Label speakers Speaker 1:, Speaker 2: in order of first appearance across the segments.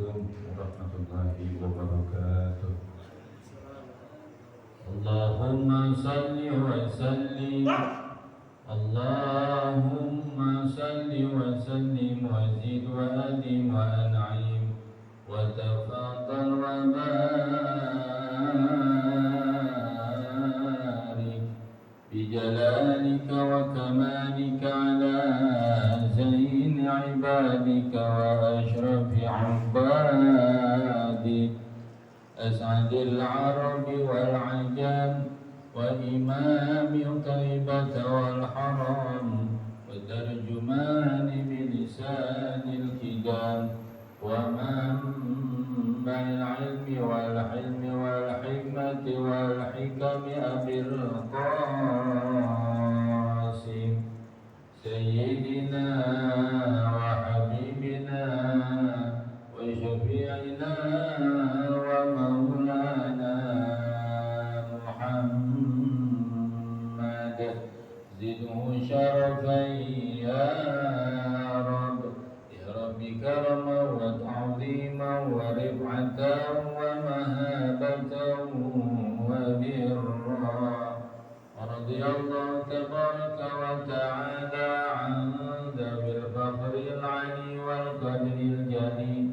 Speaker 1: Assalamualaikum warahmatullahi wabarakatuh. Allahumma salli wa sallim, Allahumma salli wa sallim wa zid wa adim wa an'im wa tafadhal wa barik bijalalika wa kamalika ala zain ibadika wa ashrafi ibadik as'adil arabi wal ajam wa imami taibata wal haram wa tarjumani bilisanil hidam wa manba'il ilmi wal hilmi wal hikmati wal hikami abil qasim sayyidina wa habibina wa syafi'ina wa maulana Muhammad zidhu syarafan ya Rabb ya Rabbi karama wa ta'zima wa rif'atan wa mahabatan wa birra radiyallahu tabaraka wa ta'ala an dhabil fakhril ali wal qadril jali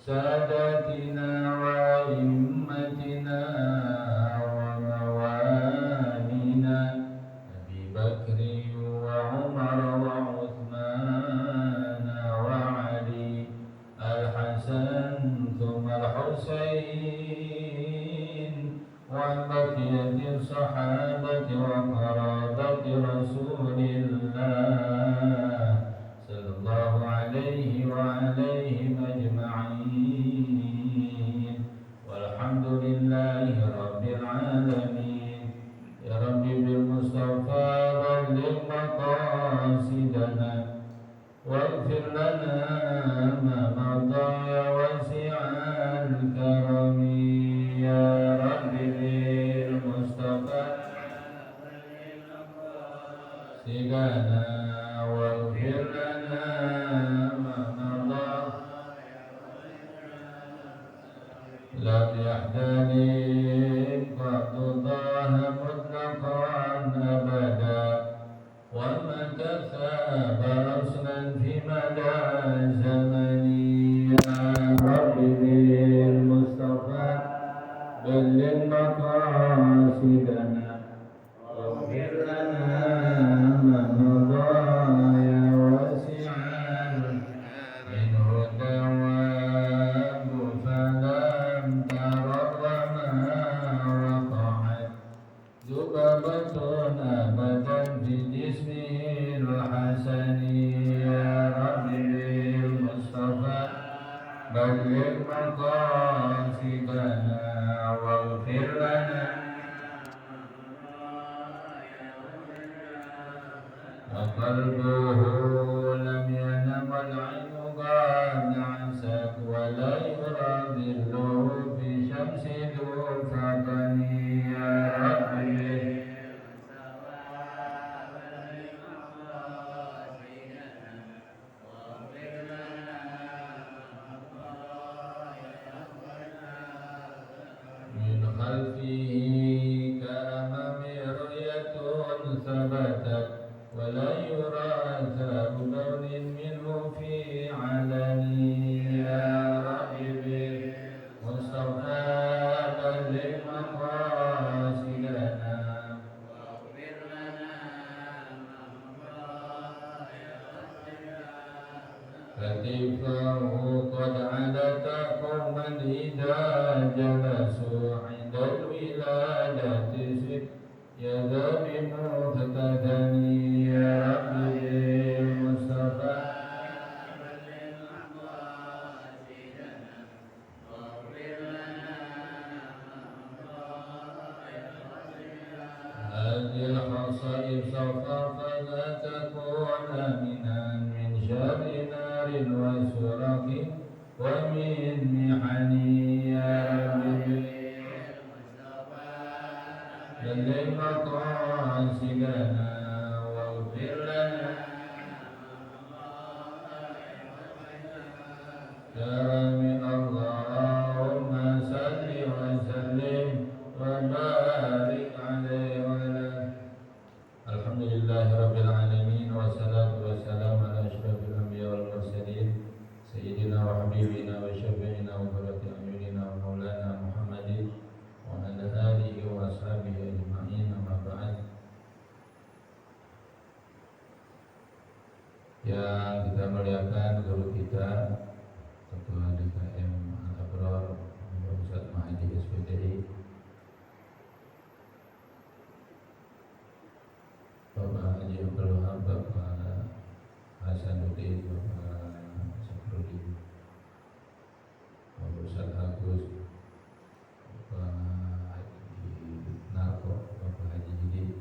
Speaker 1: sadatina wa immatina wa mawalina Abi Bakri wa Umar wa Uthman wa Ali Al-Hasan thumma Al-Husain wa baqiyati sahabati wa qarabati Rasulillah sallallahu alaihi wa alaihim ajma'in walhamdulillahi rabbil alamin ya Rabbi bil Mustafa balligh maqasidana waghfir lana ma madha ya wasi'al karami ya Rabbi bil Mustafa sigana waghfir lana ma madha la yahdani qaddaha mutlaqan abada wa matasaba aslan fi mada zamani ya Rabbi bil Mustafa balligh maqasidana waghfir lana ma madha ya wasi'an minhu dawabu falam tarad wa ma waqa'at zubabatun abadan fi jismil hasani ya Rabbi bil Mustafa balligh maqasidana waghfir lana wa qalbuhu lam yanam wal 'aynu qad asat wa la yuradillu fi syamsi dufatani ya Rabbi min khalfihi ka'amami ru'yatun thabatat wa la yura atharu lawnin minhu fi 'alani ya Rabbi bil Mustafa balligh maqasidana waghfir lana katifahu qad 'alata qawman idha jalasu 'indal wiladati sib ya dhabi muhtadani ya Rabbi bil Mustafa balligh maqasidana waghfir lana hadhil hasaib sawfa fala takun aminan min syarri narin wa suraqin wa min mihani ya Rabbi balligh maqasidana waghfir lana karami Allah سيدنا وحبيبنا وشفيعنا وقرة أعيننا ومولانا محمد وعلى آله وأصحابه أجمعين. أما بعد, yang kita muliakan guru kita, Ketua DKM Al-Abrar Ustaz Mahdi SPDI, Bapak Haji Abdul Wahab, Bapak Hasanuddin, Bapak Saprudi, Bapak Ustaz Agus, Bapak Haji Narko, Bapak Haji Jidi,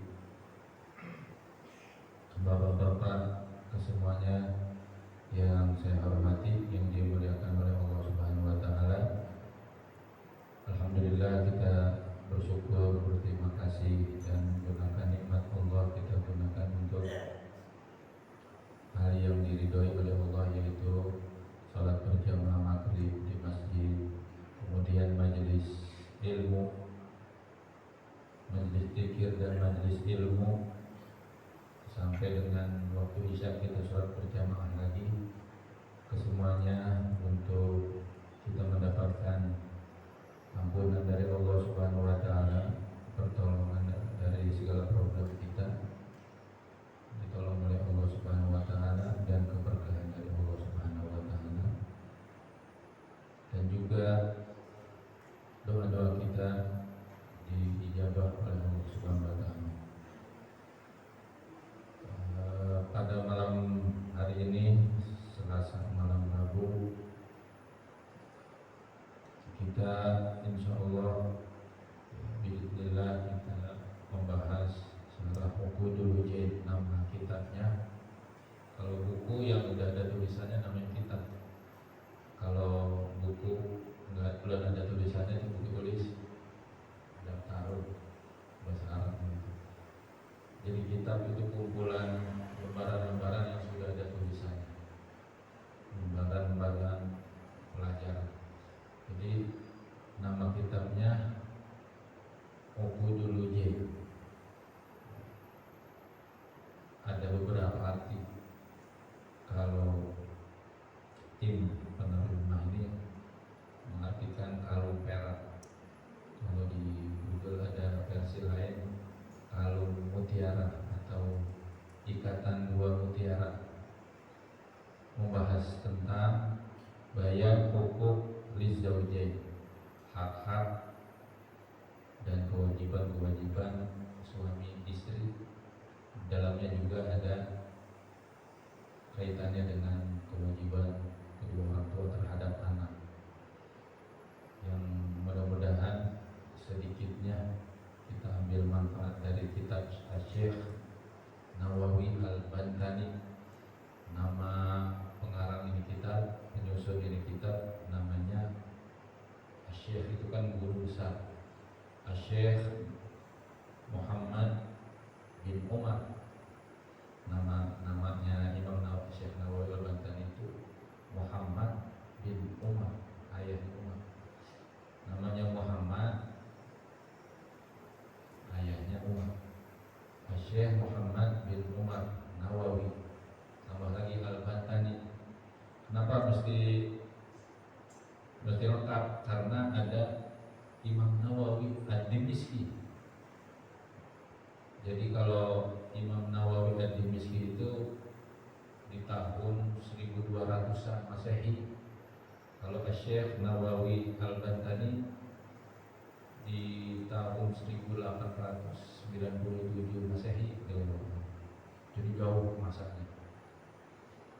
Speaker 1: Bapak-bapak kesemuanya yang saya hormati, yang dimuliakan oleh Allah Subhanahu wa taala. Alhamdulillah, kita bersyukur, berterima kasih, dan menggunakan nikmat Allah kita gunakan untuk hal yang diridhoi oleh Allah, yaitu salat berjamaah maghrib di masjid, kemudian majelis ilmu, majelis zikir dan majelis ilmu, sampai dengan waktu isya kita sholat berjamaah lagi. Kesemuanya untuk kita mendapatkan ampunan dari Allah Subhanahu wa taala, pertolongan dari segala problem kita, ditolong oleh Allah Subhanahu wa taala, dan keberkahan dari Allah Subhanahu wa taala. Dan juga doa-doa kita diijabah oleh Allah Subhanahu wa taala. Pada malam hari ini, Selasa malam Rabu, kita insya Allah bismillah kita membahas Syarah Uqudul Hujain, nama kitabnya. Kalau buku yang udah ada tulisannya namanya kitab. Kalau buku enggak belum ada tulisannya, itu buku tulis daftar bahasa Arab gitu. Jadi kitab itu kumpulan lembaran-lembaran yang sudah ada tulisannya, lembaran-lembaran pelajaran. Jadi nama kitabnya Uqudul Hujain. Ada beberapa arti. Kalau tim penerjemah ini mengartikan kalung perak. Kalau di Google ada versi lain, kalung mutiara atau ikatan dua mutiara, membahas tentang bayan hukuk lizaujain, hak-hak dan kewajiban-kewajiban suami istri. Dalamnya juga ada kaitannya dengan kewajiban kedua orang tua terhadap anak, yang mudah-mudahan sedikitnya kita ambil manfaat dari kitab Syekh Nawawi Al-Bantani. Nama pengarang ini kitab, penyusun ini kitab, namanya Syekh itu kan guru besar, Syekh Muhammad bin Umar. Namanya Imam Nawawi, Syekh Nawawi Al-Bantani itu Muhammad bin Umar, ayahnya Umar. Namanya Muhammad, ayahnya Umar. Syekh Muhammad bin Umar Nawawi, tambah lagi Al-Bantani. Kenapa mesti lengkap? Karena ada Imam Nawawi Ad-Dimishqi. Jadi kalau Imam Nawawi Ad-Dimishqi itu di tahun 1200-an Masehi. Kalau Syekh Nawawi Al-Bantani di tahun 1897 Masehi. Jadi jauh masanya.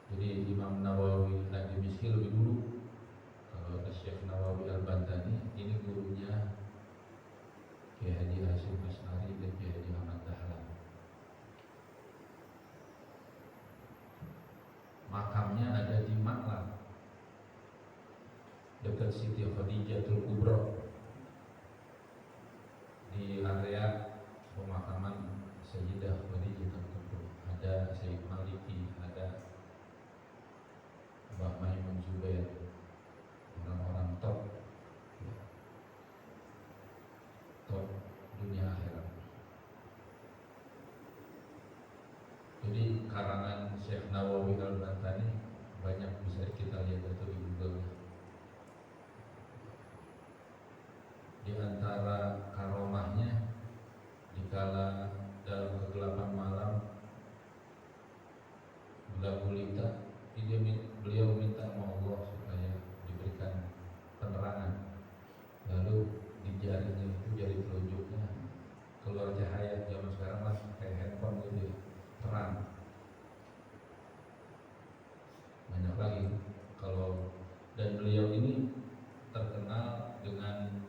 Speaker 1: Jadi Imam Nawawi Ad-Dimishqi lebih dulu. Kalau Syekh Nawawi Al-Bantani ini gurunya Kiai Haji Hasyim Asy'ari dan Kiai Haji Ahmad Dahlan. Makamnya ada di Maklam, dekat Siti Khadijatul Kubra, di area pemakaman Sayyidah Khadijatul Kubra. Ada Sayyid Maliki, ada Mbah Maimun Zubair, orang-orang top dunia akhirat. Jadi karangan Syekh Nawawi Al-Bantani banyak bisa kita lihat itu keluar cahaya. Zaman sekarang lah kayak handphone gitu ya, terang. Banyak lagi. Kalau dan beliau ini terkenal dengan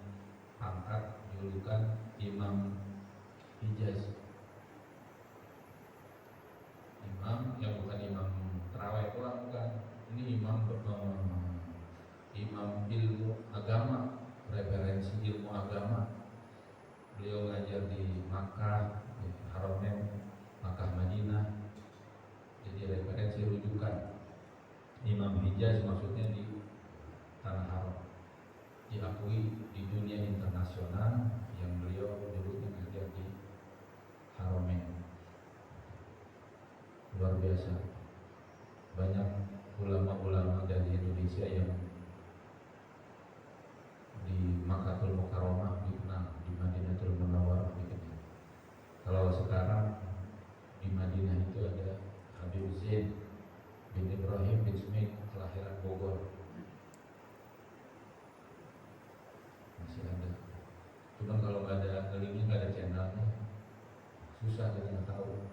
Speaker 1: pangkat julukan Imam Hijaz. Imam yang bukan imam terawih pulang, bukan. Ini imam ilmu agama, referensi ilmu agama. Beliau ngajar di Makkah, di Haramain, Makkah Madinah. Jadi referensi rujukan. Imam Hijaz maksudnya di tanah haram, diakui di dunia internasional, yang beliau dulunya ngajar di Haramain. Luar biasa. Banyak ulama-ulama dari Indonesia yang di Makkatul Mukarramah dikenal, di Madinatul Munawwarah dikenal. Kalau sekarang di Madinah itu ada Habib Zain bin Ibrahim bin Smith, kelahiran Bogor, masih ada. Cuma kalau nggak ada linknya, nggak ada channelnya, susah kita tahu.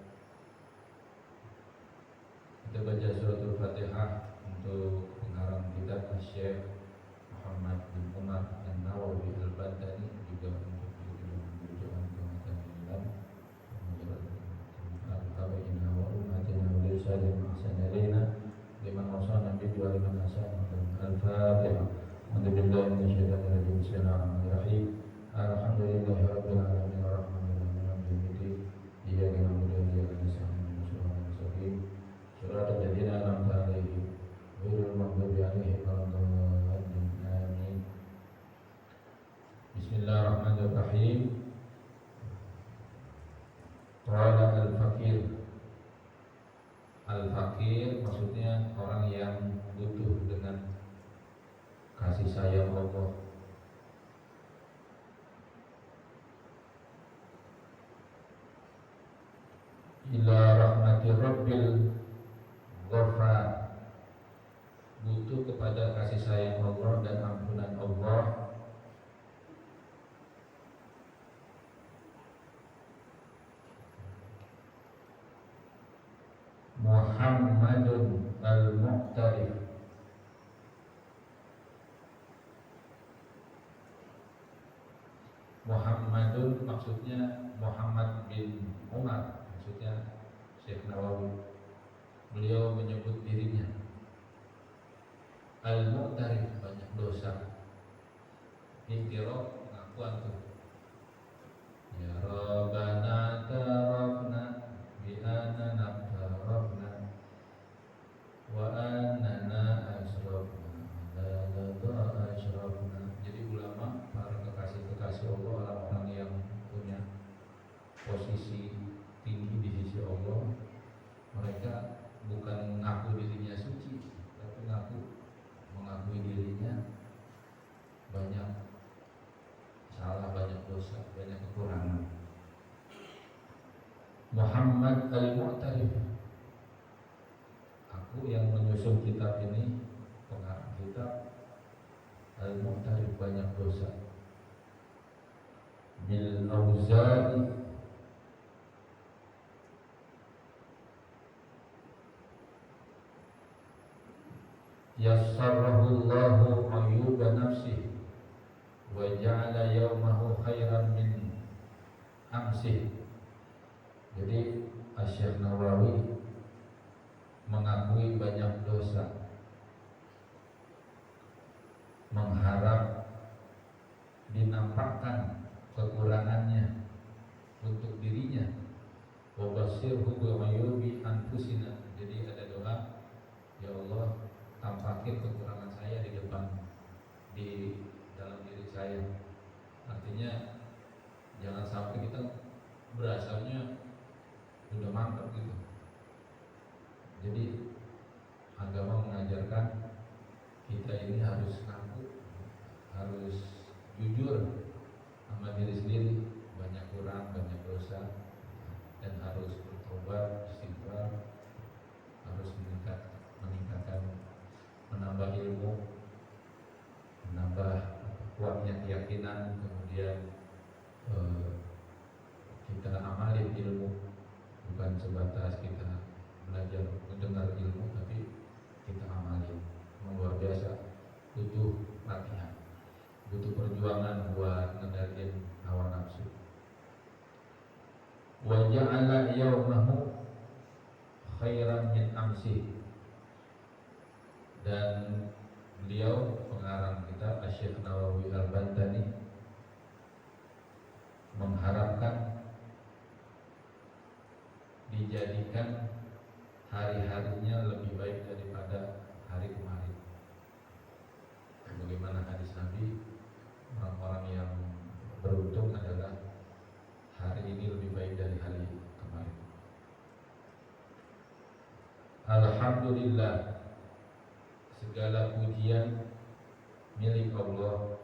Speaker 1: Kita baca suratul Fatihah untuk pengarang kitab Syekh Muhammad bin Umar An-Nawawi Al-Badani, juga untuk tujuan kematan ilam al-tabi'ina wa umatina wa lisalim ahsanalina liman wasana bidwa liman asana al-Fatihah. Alhamdulillah minasyaitanir rajim. Bismillahirrahmanirrahim. Alhamdulillahi rabbil alamin arrahmanirrahim maliki yaumiddin. Iyyaka na'budu wa iyyaka nasta'in ihdinas mustaqim shiratal ladzina an'amta 'alaihim ghairil maghdubi 'alaihim waladdallin. Amin. Bismillahirrahmanirrahim. Qala al-fakir. Al-fakir maksudnya orang yang butuh dengan kasih sayang Allah. Ila rahmati rabbil ghafar, butuh kepada kasih sayang Allah dan ampunan Allah. Muhammadun al-Muqtarif, Muhammadun maksudnya Muhammad bin Umar, maksudnya Syekh Nawawi. Beliau menyebut dirinya Al-Muqtarif, banyak dosa. Iktiraf, pengakuan tuh. Ya Rabbana tarafna bi annana tarafna wa annana asrafna la ladha asrafna. Jadi ulama, para kekasih-kekasih Allah, orang-orang yang punya posisi tinggi di sisi Allah, mereka bukan mengaku dirinya suci, tapi mengakui dirinya banyak salah, banyak dosa, banyak kekurangan. Muhammad al-Mu'tarif, aku yang menyusun kitab ini, pengarang kitab, al-Mu'tarif, banyak dosa. Bil auzari, yassarahu Allahu ayyuba nafsihi wa ja'ala yawmahu khairan min amsih. Jadi Syekh Nawawi mengakui banyak dosa, mengharap dinampakkan kekurangannya untuk dirinya. Wa basirhu bi ayyubi anfusina. Jadi ada doa, ya Allah, tampakin kekurangan saya di depan, di dalam diri saya. Artinya jangan sampai kita berasalnya udah mantap gitu. Jadi agama mengajarkan kita ini harus ngaku, harus jujur sama diri sendiri, banyak kurang, banyak dosa, dan harus bertobat, istighfar, harus meningkatkan, menambah ilmu, menambah kuatnya keyakinan, kemudian kita amalin ilmu, bukan sebatas kita belajar mendengar ilmu, tapi kita amalin. Luar biasa, butuh latihan, butuh perjuangan buat ngendaliin hawa nafsu. Wa ja'ala yawmahu khairan min amsi. Dan beliau pengarang kita Asy-Syaikh Nawawi Al-Bantani mengharapkan dijadikan hari-harinya lebih baik daripada hari kemarin. Bagaimana hadis Nabi, orang-orang yang beruntung adalah hari ini lebih baik dari hari kemarin. Alhamdulillah, segala pujian milik Allah,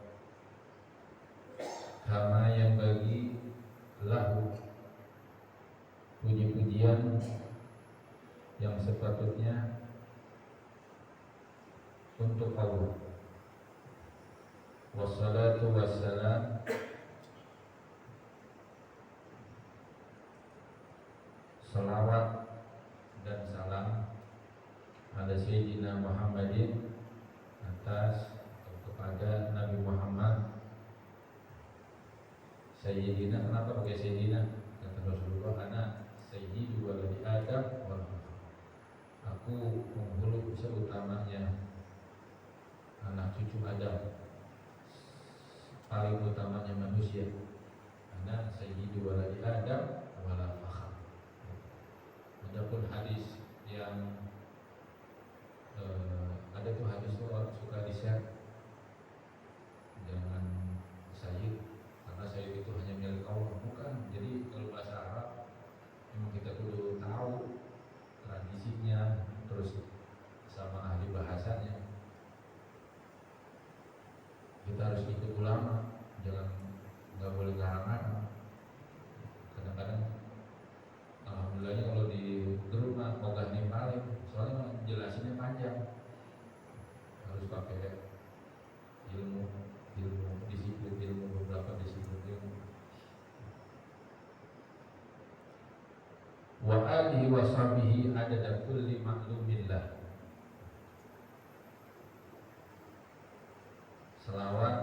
Speaker 1: kama yang bagi lahu, puji-pujian yang sepatutnya untuk Allah. Wassalatu wassalam salawat dan salam pada Sayyidina Muhammadin, atas atau kepada Nabi Muhammad. Sayyidina, kenapa pakai Sayyidina? Kata Rasulullah, anak sayyidu waladi Adam wal fakhr. Aku penghulu seutamanya anak cucu Adam, paling utamanya manusia. Anak sayyidu waladi Adam wal fakhr. Adapun hadis yang ada tuh hadis tuh orang suka di-share, jangan sayyid, karena sayyid itu hanya milik Allah. Bukan. Jadi kalau bahasa Arab memang kita kudu tahu tradisinya, terus sama ahli bahasanya. Kita harus ikut ulama, nggak boleh ngarang-ngarang. Kadang-kadang alhamdulillahnya kalau di grup mah ogah nih paling, soalnya jelasinnya panjang, harus pakai ilmu disiplin, ilmu beberapa disiplin ilmu. Wa alihi wa sahbihi adada kulli maklumillah. Selawat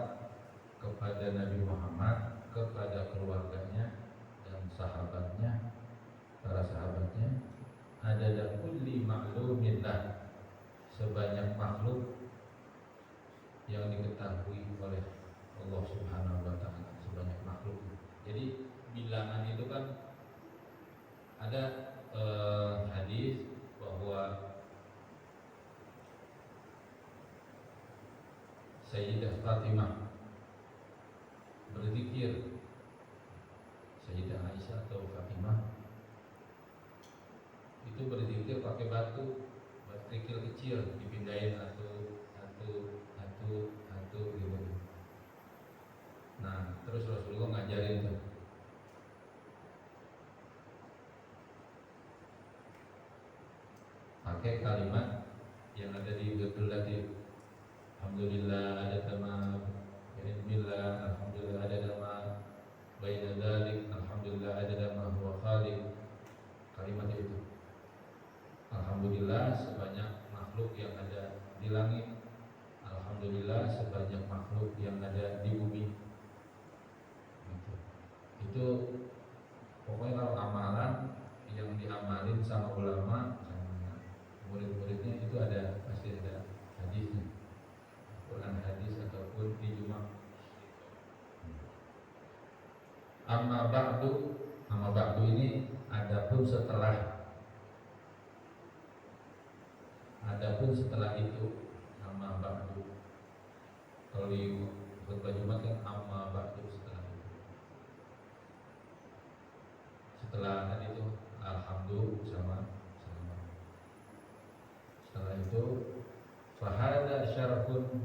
Speaker 1: kepada Nabi Muhammad, kepada keluarganya dan sahabatnya, para sahabatnya, adada kulli maklumillah, sebanyak makhluk yang diketahui oleh Allah Subhanahu wa taala, sebanyak makhluk. Jadi bilangan itu kan ada hadis bahwa Sayyidah Fatimah berzikir, Sayyidah Aisyah atau Fatimah itu berzikir pakai batu kerikil kecil, dipindahin satu gitu. Nah, terus Rasulullah ngajarin tuh, pakai kalimat yang ada di Betul Latif. Alhamdulillah ada tamam, bismillah, alhamdulillah ada tamam, baina dzalik, alhamdulillah ada tamam huwa khaliq. Kalimat itu. Alhamdulillah sebanyak makhluk yang ada di langit, alhamdulillah sebanyak makhluk yang ada di bumi. Itu pokoknya kalau amalan yang diamalin sama ulama, sama murid-muridnya, itu ada, pasti ada hadisnya, Quran hadis ataupun ijma. Amma ba'du ini adapun setelah itu, amma ba'du. Kalau di khutbah Jumat kan amma ba'du, setelah itu. Setelah tadi itu alhamdulillah sama. Setelah itu fahada syarafun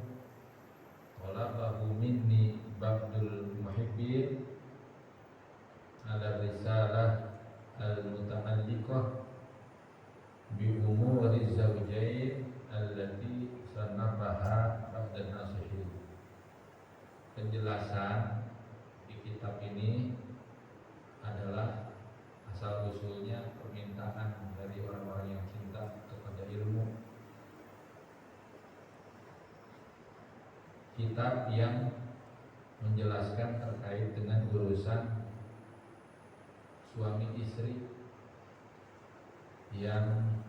Speaker 1: talabahu minni ba'dul muhibbin ala risalah al-muta'alliqah bi umuri zawjain allati sanafaha ba'da nasihin. Penjelasan di kitab ini adalah kitab yang menjelaskan terkait dengan urusan suami istri yang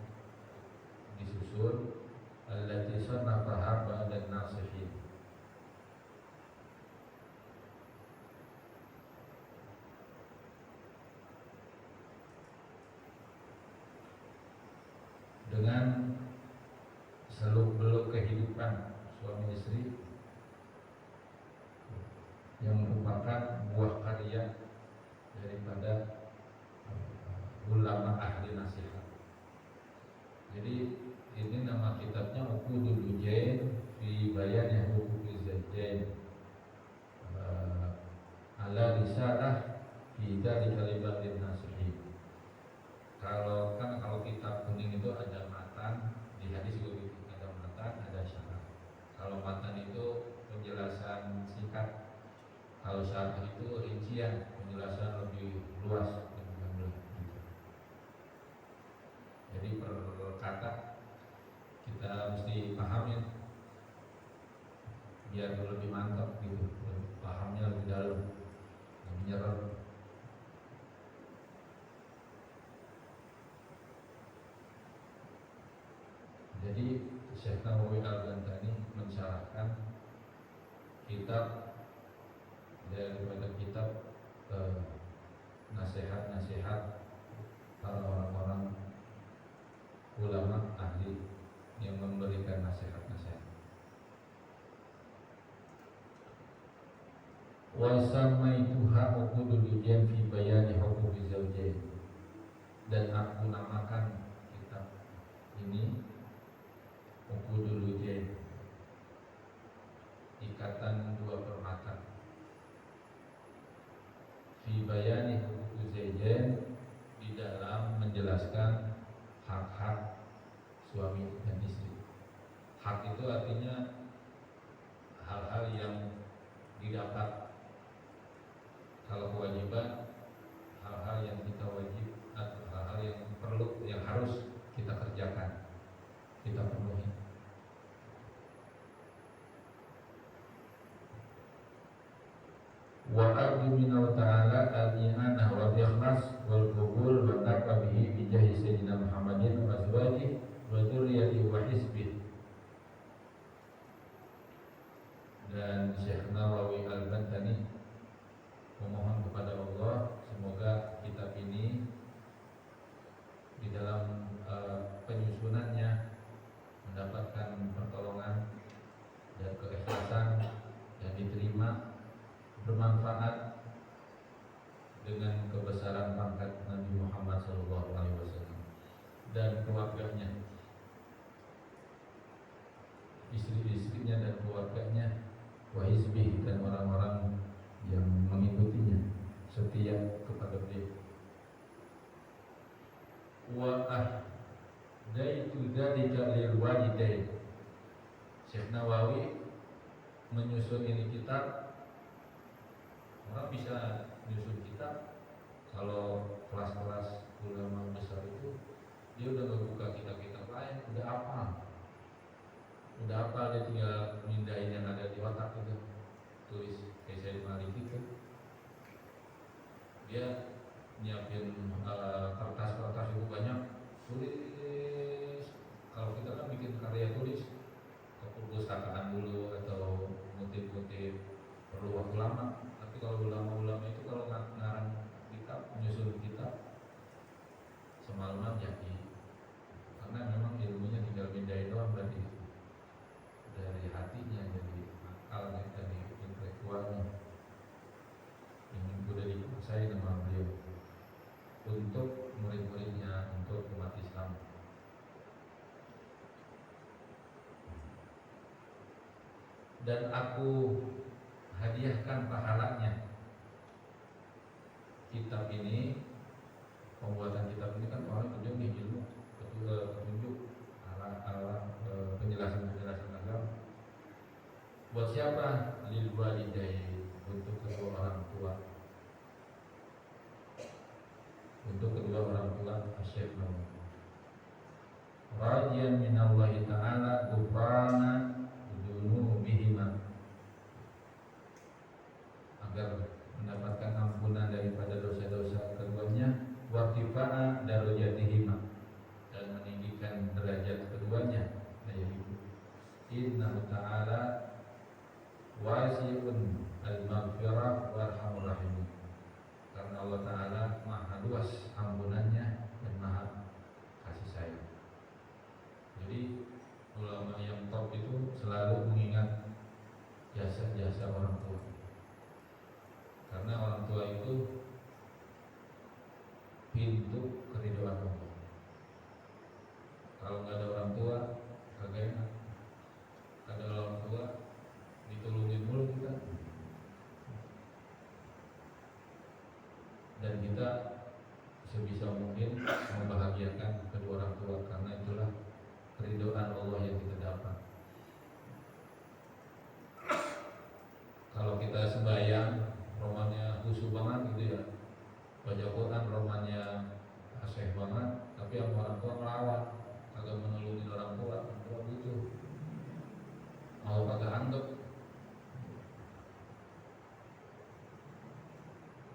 Speaker 1: disusun allati sannafaha ba'da nasihin. Dengan seluk-beluk kehidupan suami istri yang merupakan buah karya daripada ulama ahli nasihat. Jadi ini nama kitabnya Uqudul Hujain fi Bayan Huquqiz Zawjain ala risalah fi dzalika libatin nasihin. Kalau kitab kuning itu ada matan, di hadis juga ada matan, ada syarah. Kalau matan itu penjelasan singkat, kalau syarah itu rincian, penjelasan lebih luas, lebih gamblang. Jadi per kata kita mesti pahamin biar lebih mantap gitu, pahamnya lebih dalam, lebih nyerap. Jadi Syekh Nawawi Al-Bantani mensyarahkan kitab daripada kitab nasihat-nasihat para orang-orang ulama ahli yang memberikan nasihat-nasihat. Wa samaituha uqudul hujain fi bayani huquqiz zawjain, dan aku namakan kitab ini Uqudul Hujain, ikatan dua permata, fi bayani huquqiz zawjain, di dalam menjelaskan hak-hak suami dan istri. Hak itu artinya hal-hal yang didapat. Kalau kewajiban, hal-hal yang kita wajib atau hal-hal yang perlu, yang harus kita kerjakan, kita penuhi. Wa arju minallah ta'ala al-i'anah wal ikhlas wal qubul wa naqabihi bi jahi sayyidina Muhammadin wa azwajihi wa dzurriyyatihi wa hizbihi. Dan Syekh Nawawi Al-Bantani memohon kepada Allah semoga kitab ini di dalam penyusunannya mendapatkan pertolongan dan keikhlasan dan diterima, bermanfaat dengan kebesaran pangkat Nabi Muhammad SAW dan keluarganya, istri-istrinya dan keluarganya, wa hizbih, dan orang-orang yang mengikutinya setia kepada beliau. Wa ahdaitu dzalika lil walidain. Syekh Nawawi menyusun ini kitab. Orang bisa menyusun kitab kalau kelas-kelas ulama besar itu dia udah nggak buka kitab-kitab lain, udah apa dia tinggal mindahin yang ada di otak itu, tulis kayak saya Maliki itu dia nyiapin kertas-kertas itu banyak, tulis. Kalau kita kan bikin karya tulis ke perpustakaan dulu atau ngutip-ngutip, perlu waktu lama. Tapi kalau ulama-ulama itu kalau ngarang kitab, menyusun kitab semalaman jadi, karena memang ilmunya tinggal pindahin doang berarti dari hatinya jadi akalnya, dari intelektualnya yang sudah dikuasai nama beliau untuk murid-muridnya, untuk umat Islam. Dan aku hadiahkan pahalanya kitab ini. Pembuatan kitab ini kan orang ujung nih ilmu, petunjuk penjelasan agama. Buat siapa? Lil walidain, untuk kedua orang tua. Untuk kedua orang tua Syekh Nawawi. Rajian minallahi ta'ala ghufrana dzunubihima wasi'un al-maghfirah warhamur rahim. Karena Allah Ta'ala maha luas ampunannya dan maha kasih sayang. Jadi ulama yang top itu selalu mengingat jasa-jasa orang tua. Karena orang tua itu pintu keridhaan Allah. Kalau nggak ada orang tua, kagak enak. Ada orang tua ditolongin mulu kita, dan kita sebisa mungkin membahagiakan kedua orang tua, karena itulah keridhaan Allah yang kita dapat. Kalau kita sembahyang romannya khusyuk banget gitu ya, baca Quran romannya asih banget, tapi yang orang tua melawan, kagak menolongin orang tua butuh, mau kagak anggap.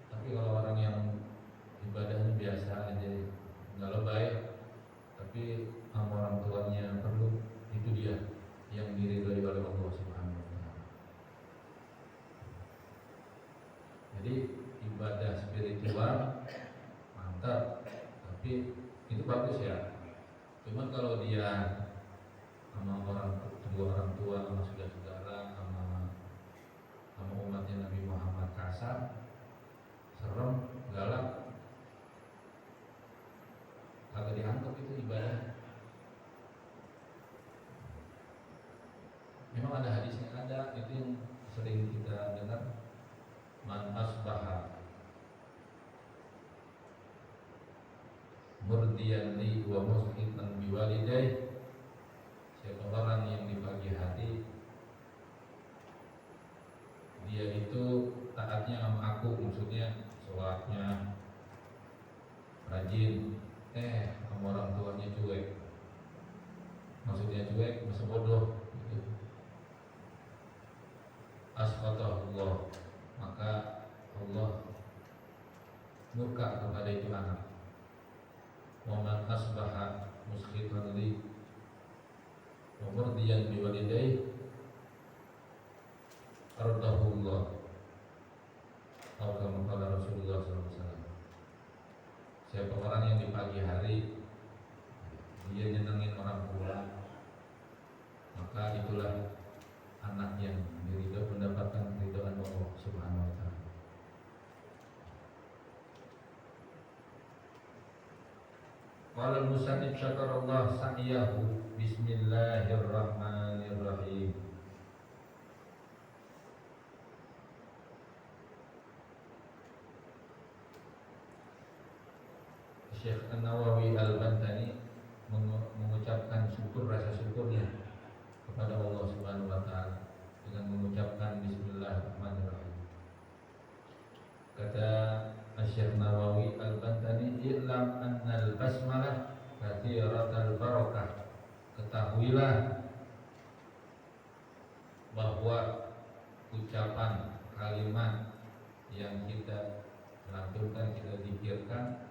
Speaker 1: Tapi kalau orang yang ibadahnya biasa aja, nggak lebay, tapi sama orang tuanya perlu, itu dia yang diridhoi oleh Allah Subhanahu wa Ta'ala. Jadi ibadah spiritual mantap, tapi itu bagus ya. Cuma kalau dia sama kedua orang tua, sama saudara-saudara, sama umatnya Nabi Muhammad kasar, serem, galak, kagak dianggap itu ibadah. Memang ada hadisnya, ada itu yang sering kita dengar, man asbaha murdiyan li wa musqitan biwalidayh, siapa orang yang di pagi hari dia itu taatnya sama aku, maksudnya sholatnya rajin, sama orang tuanya cuek, maksudnya cuek, masa bodoh gitu. Asqatahullah, maka Allah murka kepada itu anak. Wa man asbaha musqitan li wa murdiyan biwalidayh ardahullah, atau kama qala Rasulullah SAW. Siapa orang yang di pagi hari dia nyenengin orang tua, maka itulah anak yang diridho, mendapatkan keridhaan Allah Subhanahu wa Ta'ala. Qala al-musannif syakarallah sa'yahu, bismillahirrahmanirrahim. Syekh An-Nawawi Al-Bantani mengucapkan syukur, rasa syukurnya kepada Allah Subhanahu wa Ta'ala dengan mengucapkan bismillahirrahmanirrahim. Kata Syekh Nawawi Al-Bantani, "I'lam annal basmalah katsiratul barakah." Ketahuilah bahwa ucapan kalimat yang kita lantunkan, kita zikirkan,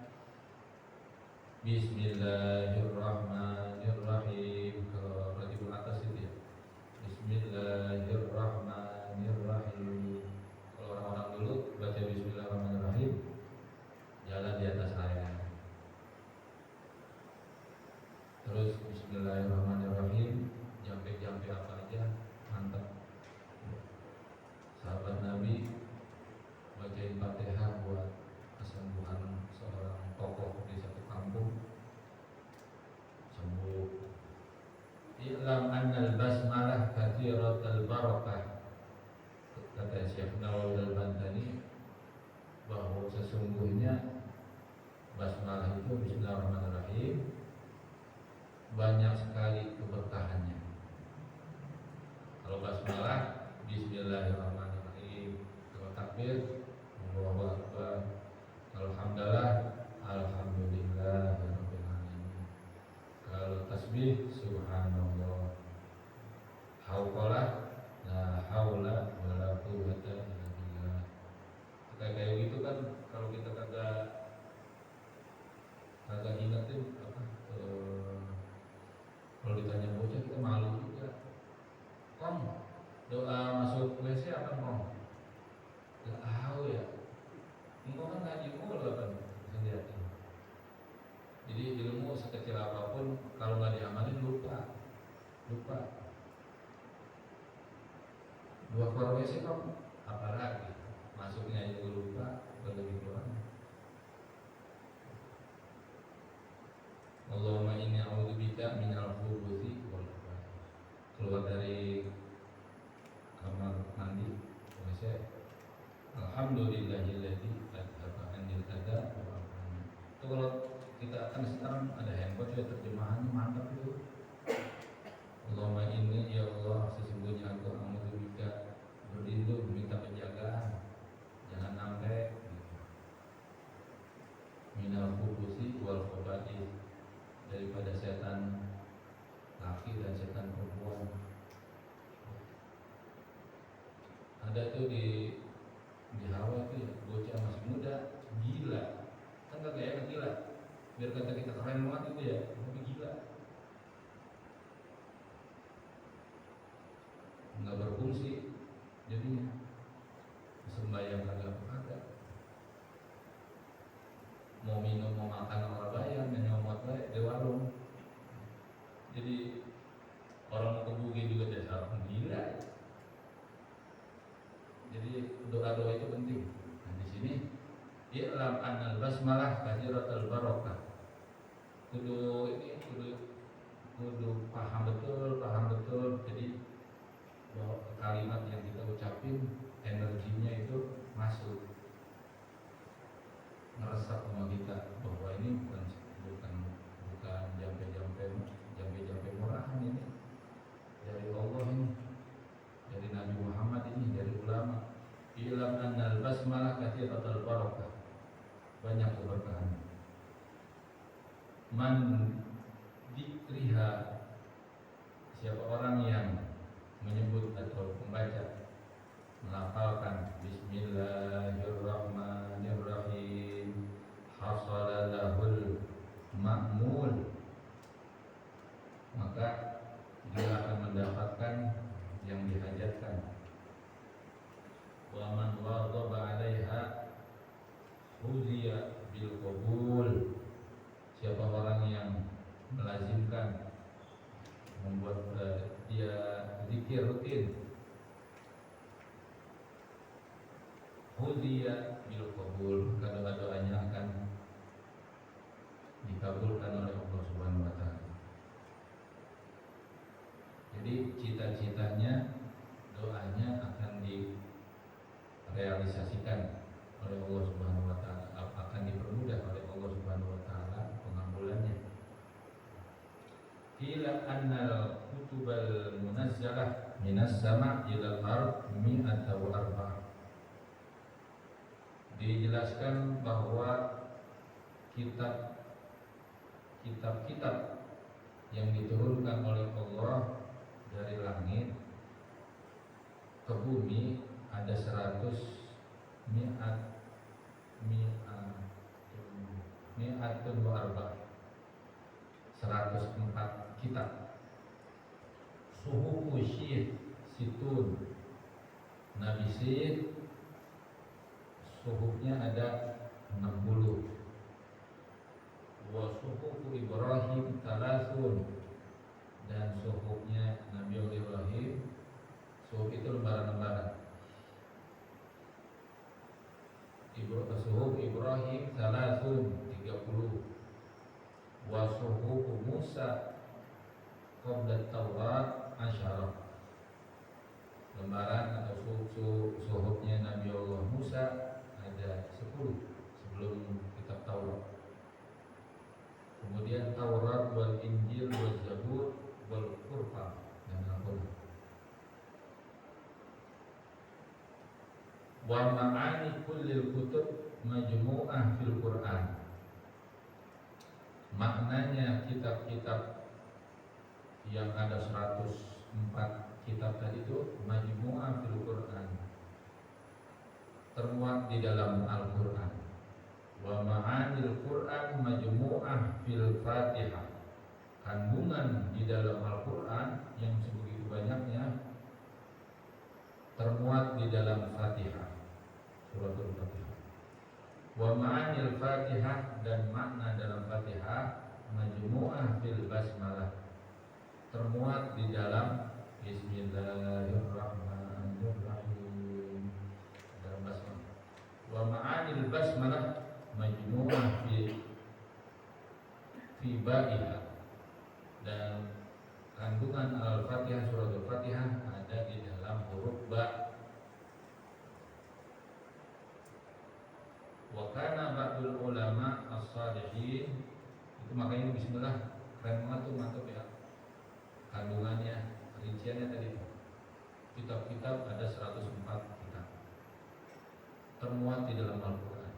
Speaker 1: bismillahirrahmanirrahim, ke ratibul atas itu ya, bismillahirrahmanirrahim. Kalau orang-orang dulu baca bismillahirrahmanirrahim jalan di atas air. Terus bismillahirrahmanirrahim jampe-jampe apa aja mantap. Sahabat Nabi bacain Fatihah buat kesembuhan seorang tokoh di satu kampung, sembuh. I'lam annal basmalah katsiratul barakah. Kata Syekh Nawawi Al-Bantani bahwa sesungguhnya basmalah itu, bismillahirrahmanirrahim, banyak sekali keberkahannya. Kalau basmalah bismillahirrahmanirrahim, kalau takbir Allahu akbar, kalau hamdalah alhamdulillahirabbil alamin, kalau tasbih subhanallah, hauqalah la haula wala quwwata illa billah. Kayak gitu kan, kalau kita kagak ingetin apa, kalau ditanya bocah kita malu juga. Doa masuk masuk WC apa mau? Gak tahu ya. Engkau kan ngaji mulu kan senjata. Jadi ilmu sekecil apapun kalau nggak diamalin lupa. Dua keluar WC kamu apa lagi? Masuknya aja lupa, berlebih kurang. Allahumma inni a'udzubika minal khubuthi wal khaba'ith. Keluar dari kamar mandi WC. Alhamdulillahilladzi adhaba anil adza wa afani. Itu kalau kita akan sekarang ada handphone ya terjemahannya mantap itu. Allahumma inni ya Allah sesungguhnya aku a'udzubika berlindung minta penjagaan jangan sampai minal khubuthi wal khaba'ith daripada setan laki dan setan perempuan. Ada tuh di Hawa itu ya bocah masih muda gila kan kagak ya gila biar kata kita keren banget itu ya tapi gila nggak berfungsi jadinya sembahyang kagak mau minum mau makan orang bayar nyomot baik di warung jadi orang mau kebuki juga dasar gila. Jadi doa-doa itu penting. Nah di sini i'lam annal basmalah kathiratul barakah. Kudu paham betul. Jadi bahwa kalimat yang kita ucapin energinya itu masuk meresap sama kita bahwa ini bukan jampe murahan ini dari Allah ini dari Nabi Muhammad ini dari ulama. Ilam annal basmalah kathiratul barakah banyak keberkahan. Man dikriha siapa orang yang menyebut atau membaca melafalkan Bismillahirrahmanirrahim hasala lahul ma'mul maka dia akan mendapatkan yang dihajatkan. Wa man wadhaba 'alaiha huziya bil qabul siapa orang yang melazimkan membuat dia zikir rutin huziya bil qabul maka doa-doanya akan dikabulkan oleh Allah Subhanahu wa taala. Jadi cita-citanya doanya akan direalisasikan oleh Allah Subhanahu wa taala, akan dipermudah oleh Allah Subhanahu wa taala pengambulannya. Ila annal kutubal munazzalah minas sama' ilal ard mi'ata wa arba'. Dijelaskan bahwa kitab-kitab yang diturunkan oleh Allah dari langit ke bumi ada 100 mi'atun wa arba' 104 kitab. Suhu Syih Situn Nabi Syih suhufnya ada 60. Wa suhufu Ibrahim talasun dan suhufnya Nabi Ibrahim suhuf itu lembaran-lembaran. Suhuf Ibrahim talasun 30. Wa suhufu Musa qabla Taurat asyarah. Lembaran atau suhufnya Nabi Allah Musa ada 10 sebelum kitab Taurat. Kemudian Taurat wal Injil wal Zabur wal Qur'an dan Al-Qur'an. Wa ma'ani kullil kutub majmu'ah fil Qur'an. Maknanya kitab-kitab yang ada 104 kitab tadi itu majmu'ah fil Qur'an, termuat di dalam Al-Qur'an. Wa ma'anil Qur'an majmu'ah fil Fatihah. Kandungan di dalam Al-Qur'an yang sebegitu banyaknya termuat di dalam Fatihah, suratul Fatihah. Wa ma'anil Fatihah, dan makna dalam Fatihah majmu'ah fil basmalah, termuat di dalam Bismillahirrahmanirrahim, dalam basmalah. Wa ma'anil basmalah majmu'ah fi ba'iha, dan kandungan Al-Fatihah, suratul Fatihah ada di dalam huruf ba. Wa kana ba'dul ulama as-salihin, itu makanya bismillah keren banget tuh, mantap ya. Kandungannya, rinciannya tadi kitab-kitab ada 104 kitab, termuat di dalam Al-Quran.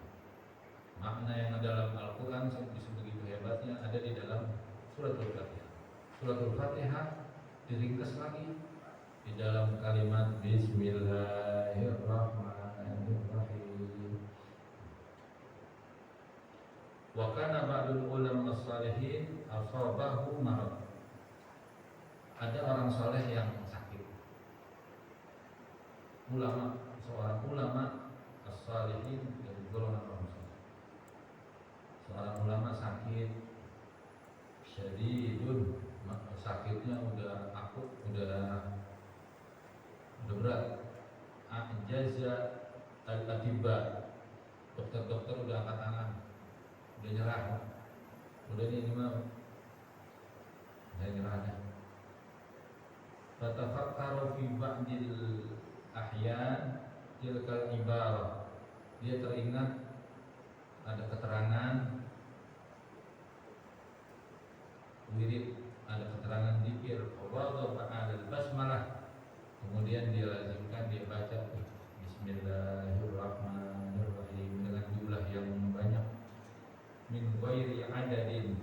Speaker 1: Makna yang ada dalam Al-Quran begitu hebatnya ada di dalam suratul Fatihah. Suratul Fatihah diringkas lagi di dalam kalimat Bismillahirrahmanirrahim. Wa kana ba'dul ulama as-salihin asabahu marad, ada orang saleh yang sakit. Seorang ulama as-salihin dari golongan orang saleh. Seorang ulama sakit syadidun, sakitnya udah akut, udah berat. Ajaza al-atibba, dokter-dokter udah angkat tangan, udah nyerah, udah ini mah saya nyerahnya. Fatafakkaru fi ba'dil ahyan tilkal ibarah, dia teringat ada keterangan wirid, ada keterangan zikir, wadha ba'al basmalah, kemudian dia lazimkan, dia baca Bismillahirrahmanirrahim dengan jumlah yang banyak, min ghairi adadin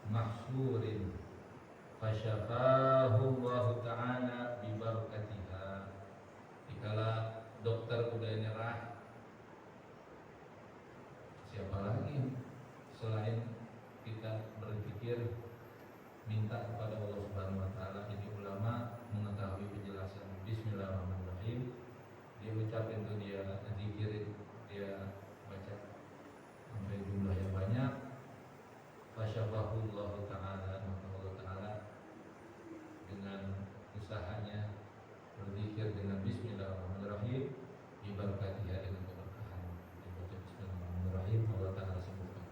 Speaker 1: mahsurin, fasyafahu Allah Ta'ala bibarakatiha. Dikala dokter udah nyerah, siapa lagi selain kita berpikir minta kepada Allah Subhanahu wa taala. Jadi ulama mengetahui penjelasan Bismillahirrahmanirrahim, dia ucapin itu, dia zikirin, dia baca sampai jumlah yang banyak. Fasyafahullah ta'ala, maka Allah ta'ala dengan usahanya berzikir dengan Bismillahirrahmanirrahim, diberkatiha dengan keberkahan. Dibaca Bismillahirrahmanirrahim, Allah ta'ala sembuhkan.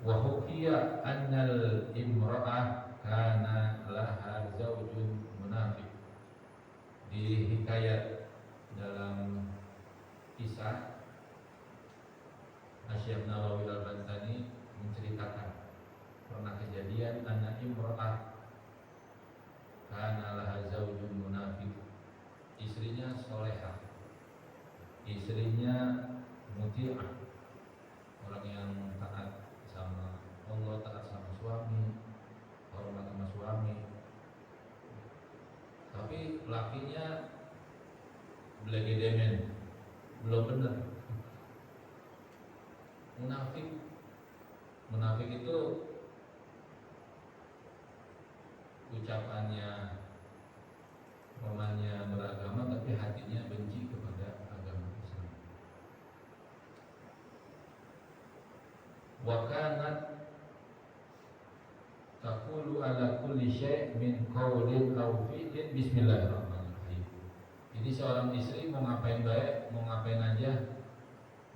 Speaker 1: Wa hukiya annal imra'ah kana laha zawjun munafik. Di hikayat dalam kisah Asy-Syaikh Nawawi Al-Bantani menceritakan pernah kejadian anak imra'ah kana laha zawjun munafik, istrinya solehah, istrinya muti'ah, orang yang taat sama Allah, taat sama suami, hormat sama suami. Tapi lakinya belegedemen, belum benar. Munafik itu ucapannya namanya beragama tapi hatinya benci kepada agama Islam. Wa kanat taqulu ala kulli syai' min qawlin aw fi'lin bismillahirrahmanirrahim. Jadi seorang istri mau ngapain baik, mau ngapain aja,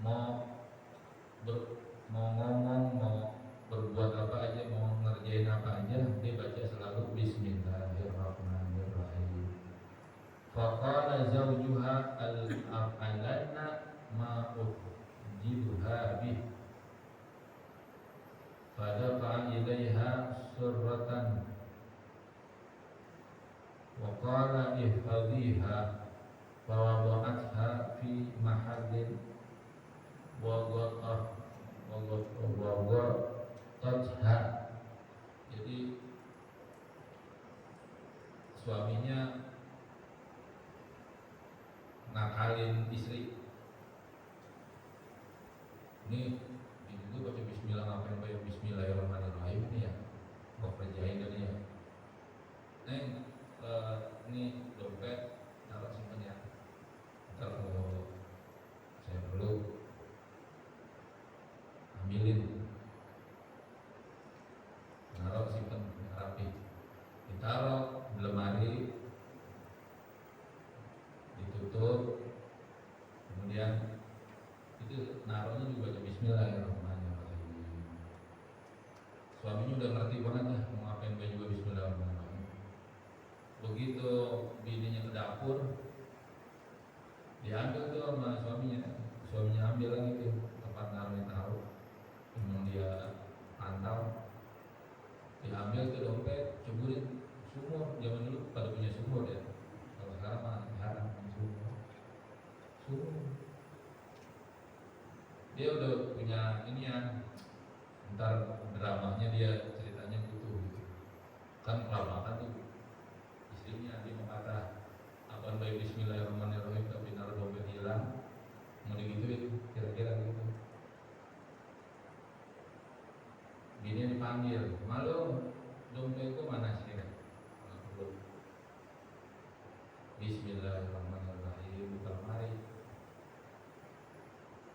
Speaker 1: mau ngomong, mau berbuat apa aja, mau ngerjain apa aja, dia baca selalu Bismillahirrahmanirrahim. Faqala zawjuha al-af'alanna ma ujibuha bih, fadafa'a ilaiha surratan wa qala ihfadhiha, fawada'atha fi mahallin wadatha. Jadi suaminya nakalin istri. Ini itu baca bismillah, ngapain baca bismillahirrahmanirrahim ini ya, kok kerjain dari itu dompet, ceburin sumur. Zaman dulu pada punya sumur ya. Kalau sekarang mah jarang sumur. Dia udah punya ini ya, ntar dramanya dia ceritanya gitu. Kan kelamaan tuh istrinya dia mengata apa baik Bismillahirrahmanirrahim tapi naruh dompet hilang, mau digituin kira-kira gitu. Bini dipanggil, malu dompetku mana sih? Bismillahirrahmanirrahim, buka lemari.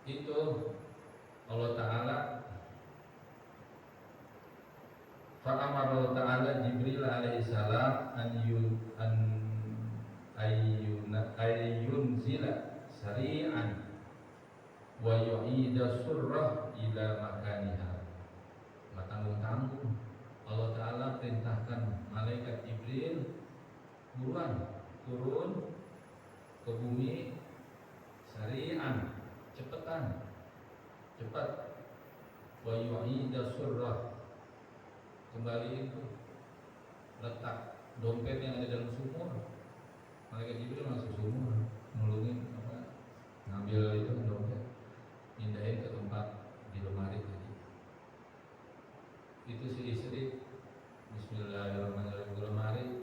Speaker 1: Itu Allah Ta'ala fa'amara Ta'ala Jibril alaihi salam ayyunzila sari'an wa yu'ida surrah ila makaniha. Tanggung-tanggung Allah Ta'ala perintahkan malaikat Jibril buruan turun ke bumi sari'an, cepetan, cepat, wa yu'ida surrah, kembali itu letak dompet yang ada dalam sumur. Malaikat Jibril masuk sumur, nulungin ngambil itu dompet, pindahin ke tempat di lemari tadi. Itu si istri Bismillahirrahmanirrahim,